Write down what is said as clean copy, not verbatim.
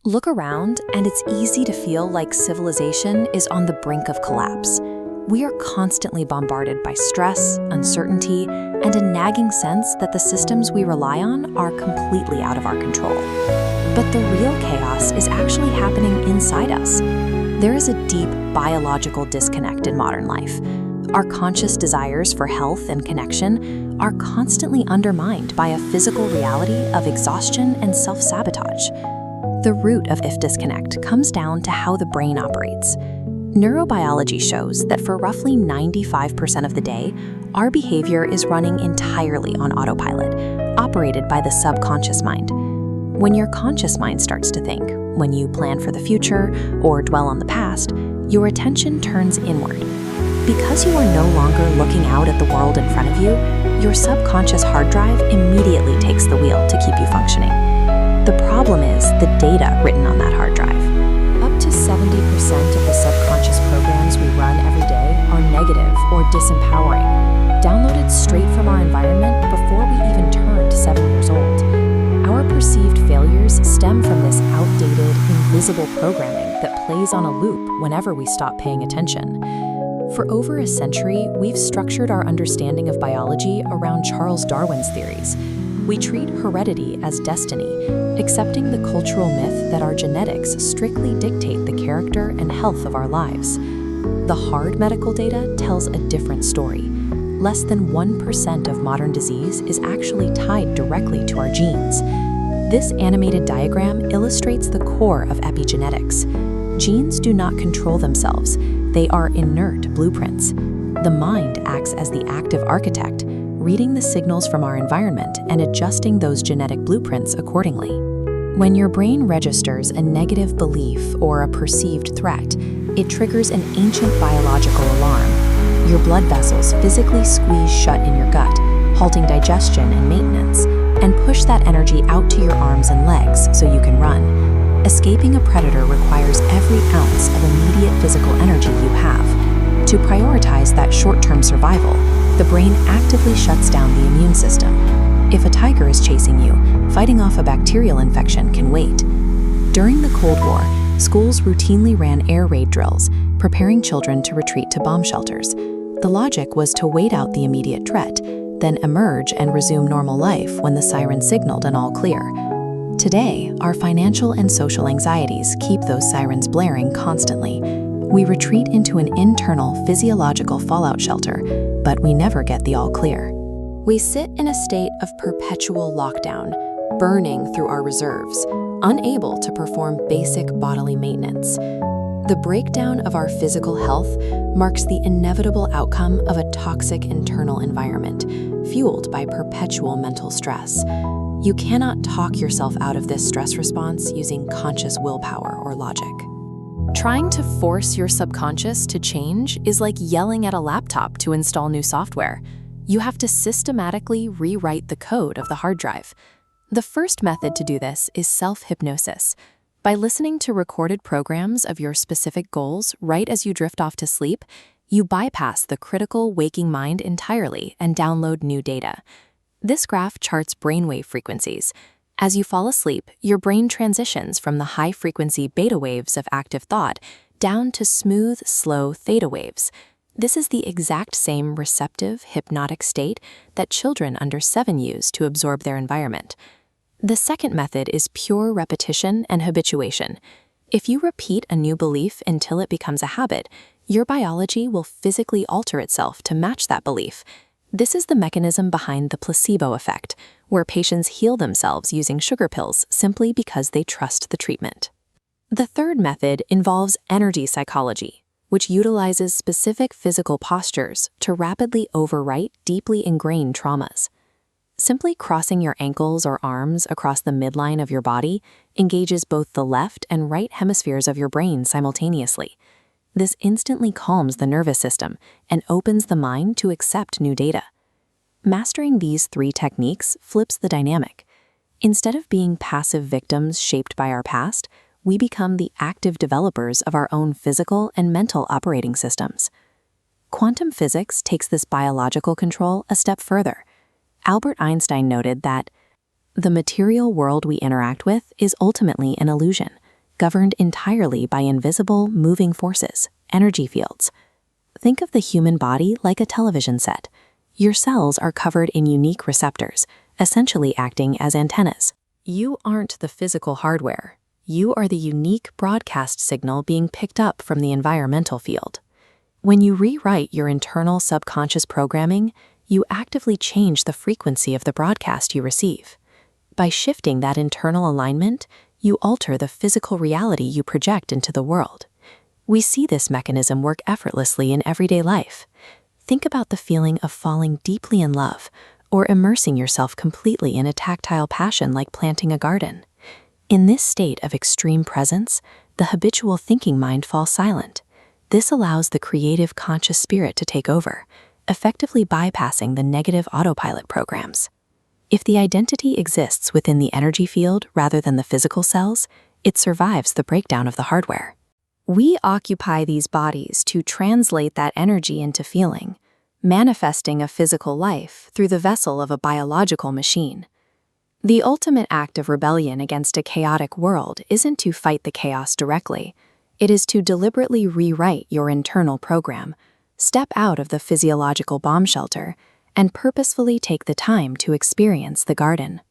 Look around, and it's easy to feel like civilization is on the brink of collapse. We are constantly bombarded by stress, uncertainty, and a nagging sense that the systems we rely on are completely out of our control. But the real chaos is actually happening inside us. There is a deep biological disconnect in modern life. Our conscious desires for health and connection are constantly undermined by a physical reality of exhaustion and self-sabotage. The root of this disconnect comes down to how the brain operates. Neurobiology shows that for roughly 95% of the day, our behavior is running entirely on autopilot, operated by the subconscious mind. When your conscious mind starts to think, when you plan for the future or dwell on the past, your attention turns inward. Because you are no longer looking out at the world in front of you, your subconscious hard drive immediately takes the wheel to keep you functioning. The problem is the data written on that hard drive. Up to 70% of the subconscious programs we run every day are negative or disempowering, downloaded straight from our environment before we even turned 7 years old. Our perceived failures stem from this outdated, invisible programming that plays on a loop whenever we stop paying attention. For over a century, we've structured our understanding of biology around Charles Darwin's theories. We treat heredity as destiny, accepting the cultural myth that our genetics strictly dictate the character and health of our lives. The hard medical data tells a different story. Less than 1% of modern disease is actually tied directly to our genes. This animated diagram illustrates the core of epigenetics. Genes do not control themselves. They are inert blueprints. The mind acts as the active architect, reading the signals from our environment and adjusting those genetic blueprints accordingly. When your brain registers a negative belief or a perceived threat, it triggers an ancient biological alarm. Your blood vessels physically squeeze shut in your gut, halting digestion and maintenance, and push that energy out to your arms and legs so you can run. Escaping a predator requires every ounce of immediate physical energy you have. To prioritize that short-term survival, the brain actively shuts down the immune system. If a tiger is chasing you, fighting off a bacterial infection can wait. During the Cold War, schools routinely ran air raid drills, preparing children to retreat to bomb shelters. The logic was to wait out the immediate threat, then emerge and resume normal life when the siren signaled an all clear. Today, our financial and social anxieties keep those sirens blaring constantly. We retreat into an internal physiological fallout shelter, but we never get the all clear. We sit in a state of perpetual lockdown, burning through our reserves, unable to perform basic bodily maintenance. The breakdown of our physical health marks the inevitable outcome of a toxic internal environment, fueled by perpetual mental stress. You cannot talk yourself out of this stress response using conscious willpower or logic. Trying to force your subconscious to change is like yelling at a laptop to install new software. You have to systematically rewrite the code of the hard drive. The first method to do this is self-hypnosis. By listening to recorded programs of your specific goals right as you drift off to sleep, you bypass the critical waking mind entirely and download new data. This graph charts brainwave frequencies. As you fall asleep, your brain transitions from the high-frequency beta waves of active thought down to smooth, slow theta waves. This is the exact same receptive, hypnotic state that children under 7 use to absorb their environment. The second method is pure repetition and habituation. If you repeat a new belief until it becomes a habit, your biology will physically alter itself to match that belief. This is the mechanism behind the placebo effect, where patients heal themselves using sugar pills simply because they trust the treatment. The third method involves energy psychology, which utilizes specific physical postures to rapidly overwrite deeply ingrained traumas. Simply crossing your ankles or arms across the midline of your body engages both the left and right hemispheres of your brain simultaneously. This instantly calms the nervous system and opens the mind to accept new data. Mastering these 3 techniques flips the dynamic. Instead of being passive victims shaped by our past, we become the active developers of our own physical and mental operating systems. Quantum physics takes this biological control a step further. Albert Einstein noted that the material world we interact with is ultimately an illusion. governed entirely by invisible, moving forces, energy fields. Think of the human body like a television set. Your cells are covered in unique receptors, essentially acting as antennas. You aren't the physical hardware. You are the unique broadcast signal being picked up from the environmental field. When you rewrite your internal subconscious programming, you actively change the frequency of the broadcast you receive. By shifting that internal alignment, you alter the physical reality you project into the world. We see this mechanism work effortlessly in everyday life. Think about the feeling of falling deeply in love or immersing yourself completely in a tactile passion like planting a garden. In this state of extreme presence, the habitual thinking mind falls silent. This allows the creative conscious spirit to take over, effectively bypassing the negative autopilot programs. If the identity exists within the energy field rather than the physical cells, it survives the breakdown of the hardware. We occupy these bodies to translate that energy into feeling, manifesting a physical life through the vessel of a biological machine. The ultimate act of rebellion against a chaotic world isn't to fight the chaos directly. It is to deliberately rewrite your internal program, step out of the physiological bomb shelter, and purposefully take the time to experience the garden.